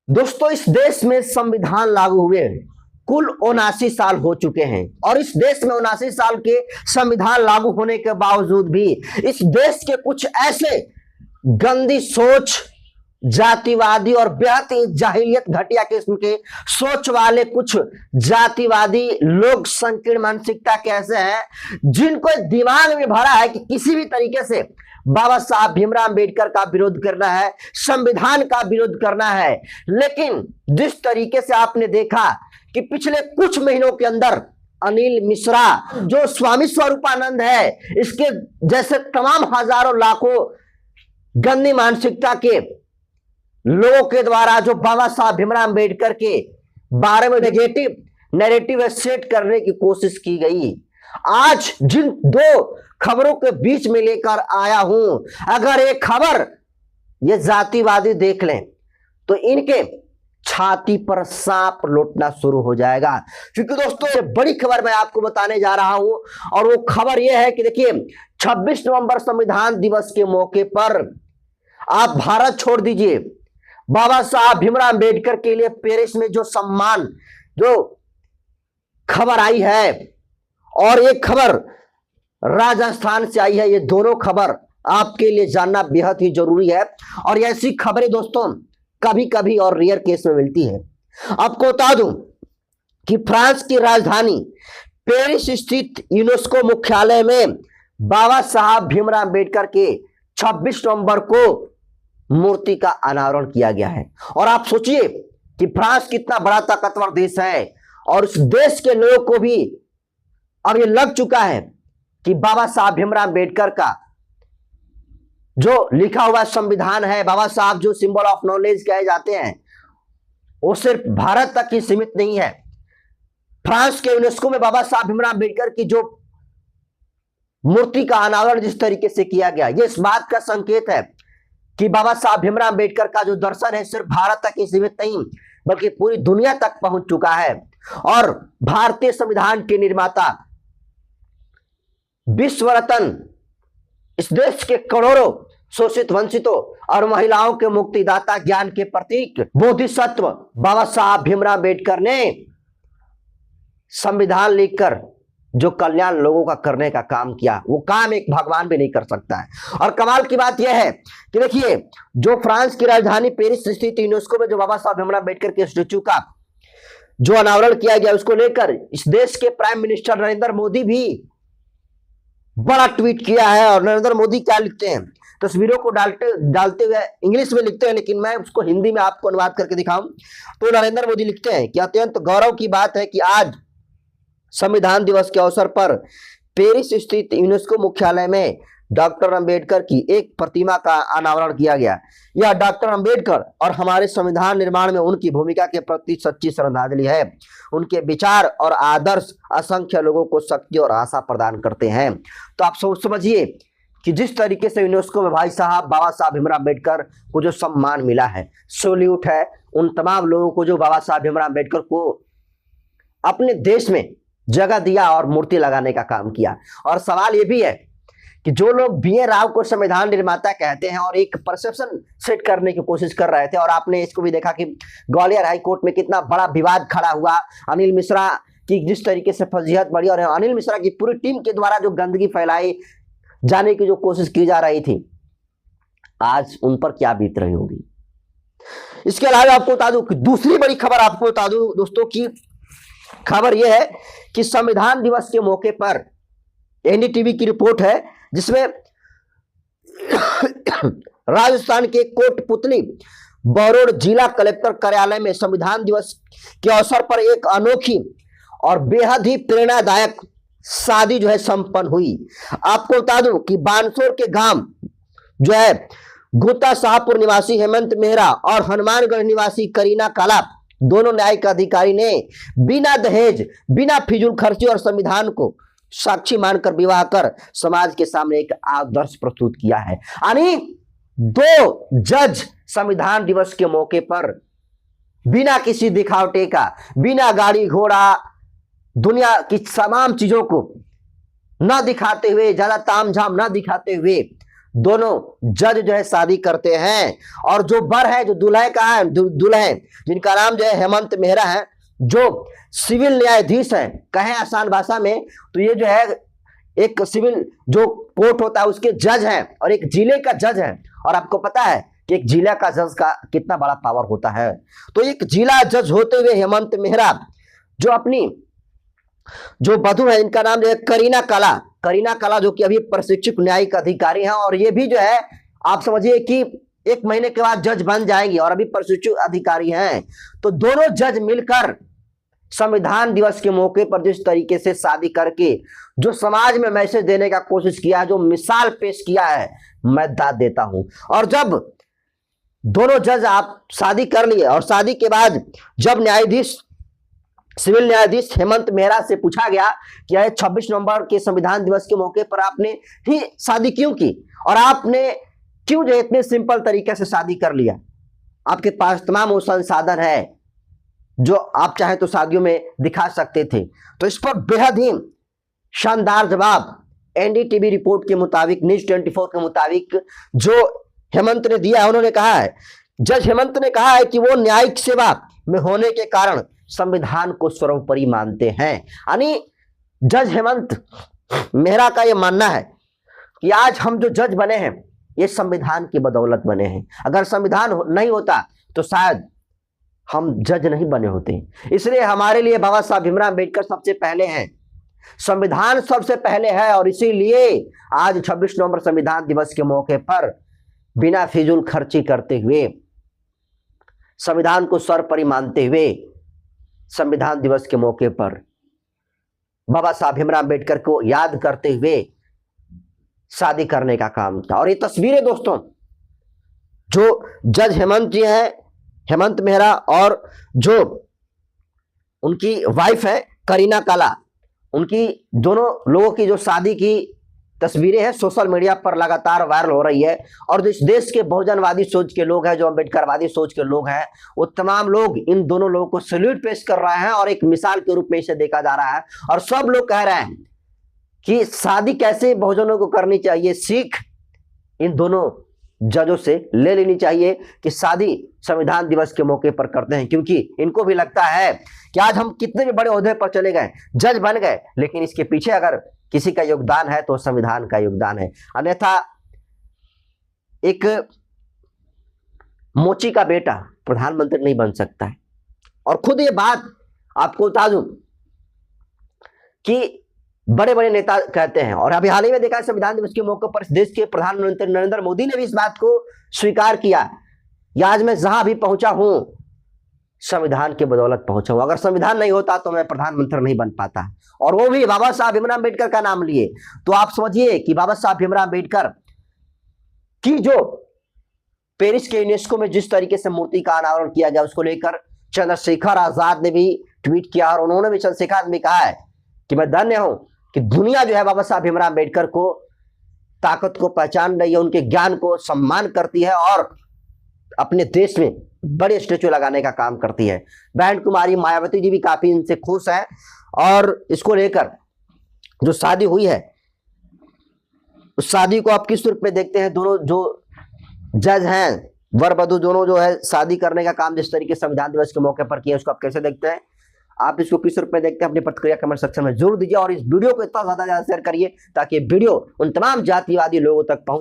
दोस्तों, इस देश में संविधान लागू हुए कुल 79 साल हो चुके हैं और इस देश में 79 साल के संविधान लागू होने के बावजूद भी इस देश के कुछ ऐसे गंदी सोच, जातिवादी और बेहद ही जाहिलियत घटिया किस्म के सोच वाले कुछ जातिवादी लोग संकीर्ण मानसिकता के ऐसे हैं जिनको दिमाग में भरा है कि किसी भी तरीके से बाबा साहब भीमराव अम्बेडकर का विरोध करना है, संविधान का विरोध करना है। लेकिन जिस तरीके से आपने देखा कि पिछले कुछ महीनों के अंदर अनिल मिश्रा जो स्वामी स्वरूपानंद है, इसके जैसे तमाम हजारों लाखों गंदी मानसिकता के लोगों के द्वारा जो बाबा साहब भीमराव अम्बेडकर के बारे में नेगेटिव नैरेटिव सेट करने की कोशिश की गई। आज जिन दो खबरों के बीच में लेकर आया हूं, अगर एक खबर ये जातिवादी देख लें तो इनके छाती पर सांप लौटना शुरू हो जाएगा। क्योंकि दोस्तों, ये बड़ी खबर मैं आपको बताने जा रहा हूं और वो खबर ये है कि देखिए, 26 नवंबर संविधान दिवस के मौके पर आप भारत छोड़ दीजिए, बाबा साहब भीमराव अम्बेडकर के लिए पेरिस में जो सम्मान, जो खबर आई है और एक खबर राजस्थान से आई है, ये दोनों खबर आपके लिए जानना बेहद ही जरूरी है। और ऐसी खबरें दोस्तों कभी कभी और रेयर केस में मिलती है। आपको बता दूं कि फ्रांस की राजधानी पेरिस स्थित यूनेस्को मुख्यालय में बाबा साहब भीमराव अम्बेडकर के 26 नवंबर को मूर्ति का अनावरण किया गया है। और आप सोचिए कि फ्रांस कितना बड़ा ताकतवर देश है और उस देश के लोगों को भी अब ये लग चुका है कि बाबा साहब भीमराव अम्बेडकर का जो लिखा हुआ संविधान है, बाबा साहब जो सिंबल ऑफ नॉलेज कहे जाते हैं, वो सिर्फ भारत तक ही सीमित नहीं है। फ्रांस के यूनेस्को में बाबा साहब भीमराव अम्बेडकर की जो मूर्ति का अनावरण जिस तरीके से किया गया, ये इस बात का संकेत है कि बाबा साहब भीमराव अम्बेडकर का जो दर्शन है सिर्फ भारत तक ही सीमित नहीं बल्कि पूरी दुनिया तक पहुंच चुका है। और भारतीय संविधान के निर्माता, विश्व रत्न, इस देश के करोड़ों शोषित वंचितों और महिलाओं के मुक्तिदाता, ज्ञान के प्रतीक बोधिसत्व बाबा साहब भीमराव अम्बेडकर ने संविधान लिखकर जो कल्याण लोगों का करने का काम किया, वो काम एक भगवान भी नहीं कर सकता है। और कमाल की बात यह है कि देखिए, जो फ्रांस की राजधानी पेरिस स्थित यूनेस्को में जो बाबा साहब भीमराव अम्बेडकर के स्टैच्यू का जो अनावरण किया गया, उसको लेकर इस देश के प्राइम मिनिस्टर नरेंद्र मोदी भी बड़ा ट्वीट किया है। और नरेंद्र मोदी क्या लिखते हैं, तस्वीरों को डालते हुए इंग्लिश में लिखते हैं, लेकिन मैं उसको हिंदी में आपको अनुवाद करके दिखाऊं तो नरेंद्र मोदी लिखते हैं कि अत्यंत गौरव की बात है कि आज संविधान दिवस के अवसर पर पेरिस स्थित यूनेस्को मुख्यालय में डॉक्टर अंबेडकर की एक प्रतिमा का अनावरण किया गया। यह डॉक्टर अंबेडकर और हमारे संविधान निर्माण में उनकी भूमिका के प्रति सच्ची श्रद्धांजलि है। उनके विचार और आदर्श असंख्य लोगों को शक्ति और आशा प्रदान करते हैं। तो आप समझिए कि जिस तरीके से यूनेस्को में भाई साहब बाबा साहब भीमराव अम्बेडकर को जो सम्मान मिला है, सैल्यूट है उन तमाम लोगों को जो बाबा साहब भीमराव अम्बेडकर को अपने देश में जगह दिया और मूर्ति लगाने का काम किया। और सवाल यह भी है कि जो लोग बी एन राव को संविधान निर्माता कहते हैं और एक परसेप्शन सेट करने की कोशिश कर रहे थे, और आपने इसको भी देखा कि ग्वालियर हाई कोर्ट में कितना बड़ा विवाद खड़ा हुआ, अनिल मिश्रा की जिस तरीके से फजीहत बढ़ी और अनिल मिश्रा की पूरी टीम के द्वारा जो गंदगी फैलाई जाने की जो कोशिश की जा रही थी, आज उन पर क्या बीत रही होगी। इसके अलावा आपको बता दूं कि दूसरी बड़ी खबर आपको बता दूं दोस्तों की खबर यह है कि संविधान दिवस के मौके पर एनडीटीवी की रिपोर्ट है जिसमें राजस्थान के कोटपुतली बरोड़ जिला कलेक्टर कार्यालय में संविधान दिवस के अवसर पर एक अनोखी और बेहद ही प्रेरणादायक शादी जो है संपन्न हुई। आपको बता दूं कि बानसोर के गांव जो है गुता शाहपुर निवासी हेमंत मेहरा और हनुमानगढ़ निवासी करीना काला, दोनों न्यायिक अधिकारी ने बिना दहेज, बिना फिजूल खर्ची और संविधान को साक्षी मानकर विवाह कर समाज के सामने एक आदर्श प्रस्तुत किया है। यानी दो जज संविधान दिवस के मौके पर बिना किसी दिखावटे का, बिना गाड़ी घोड़ा, दुनिया की तमाम चीजों को न दिखाते हुए, ज्यादा तामझाम न दिखाते हुए दोनों जज जो है शादी करते हैं। और जो बर है, जो दूल्हे का है, दुल्हन जिनका नाम जो है हेमंत मेहरा है, जो सिविल न्यायाधीश है, कहें आसान भाषा में तो ये जो है एक सिविल जो कोर्ट होता है उसके जज हैं और एक जिले का जज है। और आपको पता है कि एक जिला का जज का कितना बड़ा पावर होता है। तो एक जिला जज होते हुए हेमंत मेहरा जो अपनी जो वधु है, इनका नाम जो है करीना कला जो कि अभी प्रशिक्षुक न्यायिक अधिकारी हैं, और ये भी जो है आप समझिए कि 1 महीने के बाद जज बन जाएंगी और अभी प्रशिक्षुक अधिकारी हैं। तो दोनों जज मिलकर संविधान दिवस के मौके पर जिस तरीके से शादी करके जो समाज में मैसेज देने का कोशिश किया, जो मिसाल पेश किया है, मैं दाद देता हूं। और जब दोनों जज आप शादी कर लिए और शादी के बाद जब सिविल न्यायाधीश हेमंत मेहरा से पूछा गया कि 26 नवंबर के संविधान दिवस के मौके पर आपने ही शादी क्यों की और आपने क्यों जो इतने सिंपल तरीके से शादी कर लिया, आपके पास तमाम वो संसाधन है जो आप चाहे तो शादियों में दिखा सकते थे। तो इस पर बेहद ही शानदार जवाब एनडीटीवी रिपोर्ट के मुताबिक, न्यूज 24 के मुताबिक जो हेमंत ने दिया है, उन्होंने कहा है, जज हेमंत ने कहा है कि वो न्यायिक सेवा में होने के कारण संविधान को सर्वोपरि मानते हैं। यानी जज हेमंत मेहरा का यह मानना है कि आज हम जो जज बने हैं ये संविधान की बदौलत बने हैं। अगर संविधान नहीं होता तो शायद हम जज नहीं बने होते। इसलिए हमारे लिए बाबा साहब भीमराव अम्बेडकर सबसे पहले हैं, संविधान सबसे पहले है। और इसीलिए आज 26 नवंबर संविधान दिवस के मौके पर बिना फिजूल खर्ची करते हुए, संविधान को सर्वोपरि मानते हुए, संविधान दिवस के मौके पर बाबा साहब भीमराव अम्बेडकर को याद करते हुए शादी करने का काम था। और ये तस्वीरें दोस्तों जो जज हेमंत जी हैं, हेमंत मेहरा, और जो उनकी वाइफ है करीना कला, उनकी दोनों लोगों की जो शादी की तस्वीरें हैं सोशल मीडिया पर लगातार वायरल हो रही है। और जो इस देश के बहुजनवादी सोच के लोग हैं, जो अम्बेडकरवादी सोच के लोग हैं, वो तमाम लोग इन दोनों लोगों को सैल्यूट पेश कर रहे हैं और एक मिसाल के रूप में इसे देखा जा रहा है। और सब लोग कह रहे हैं कि शादी कैसे बहुजनों को करनी चाहिए, सीख इन दोनों जजों से ले लेनी चाहिए कि शादी संविधान दिवस के मौके पर करते हैं, क्योंकि इनको भी लगता है कि आज हम कितने भी बड़े ओहदे पर चले गए, जज बन गए, लेकिन इसके पीछे अगर किसी का योगदान है तो संविधान का योगदान है। अन्यथा एक मोची का बेटा प्रधानमंत्री नहीं बन सकता है। और खुद ये बात आपको बता दूं कि बड़े बड़े नेता कहते हैं, और अभी हाल ही में देखा संविधान दिवस के मौके पर देश के प्रधानमंत्री नरेंद्र मोदी ने भी इस बात को स्वीकार किया। आज मैं जहां भी पहुंचा हूं संविधान के बदौलत पहुंचा हूं, अगर संविधान नहीं होता तो मैं प्रधानमंत्री नहीं बन पाता। और वो भी बाबा साहब भीमराव अम्बेडकर का नाम लिए। तो आप समझिए कि बाबा साहब भीमराव अम्बेडकर की जो पेरिस के यूनेस्को में जिस तरीके से मूर्ति का अनावरण किया गया, उसको लेकर चंद्रशेखर आजाद ने भी ट्वीट किया और उन्होंने भी, चंद्रशेखर आजाद ने कहा है कि मैं धन्य हूं कि दुनिया जो है बाबा साहब भीमराव अम्बेडकर को ताकत को पहचान रही है, उनके ज्ञान को सम्मान करती है और अपने देश में बड़े स्टेचू लगाने का काम करती है। बहन कुमारी मायावती जी भी काफी इनसे खुश हैं और इसको लेकर जो शादी हुई है उस शादी को आप किस रूप में देखते हैं? दोनों जो जज हैं, वर वधु दोनों जो है शादी करने का काम जिस तरीके से संविधान दिवस के मौके पर किया, उसको आप कैसे देखते हैं? आप इसको किस रूप में देखते हैं? अपनी प्रतिक्रिया कमेंट सेक्शन में जरूर दीजिए और इस वीडियो को इतना ज्यादा शेयर करिए ताकि वीडियो उन तमाम जातिवादी लोगों तक पहुंचे।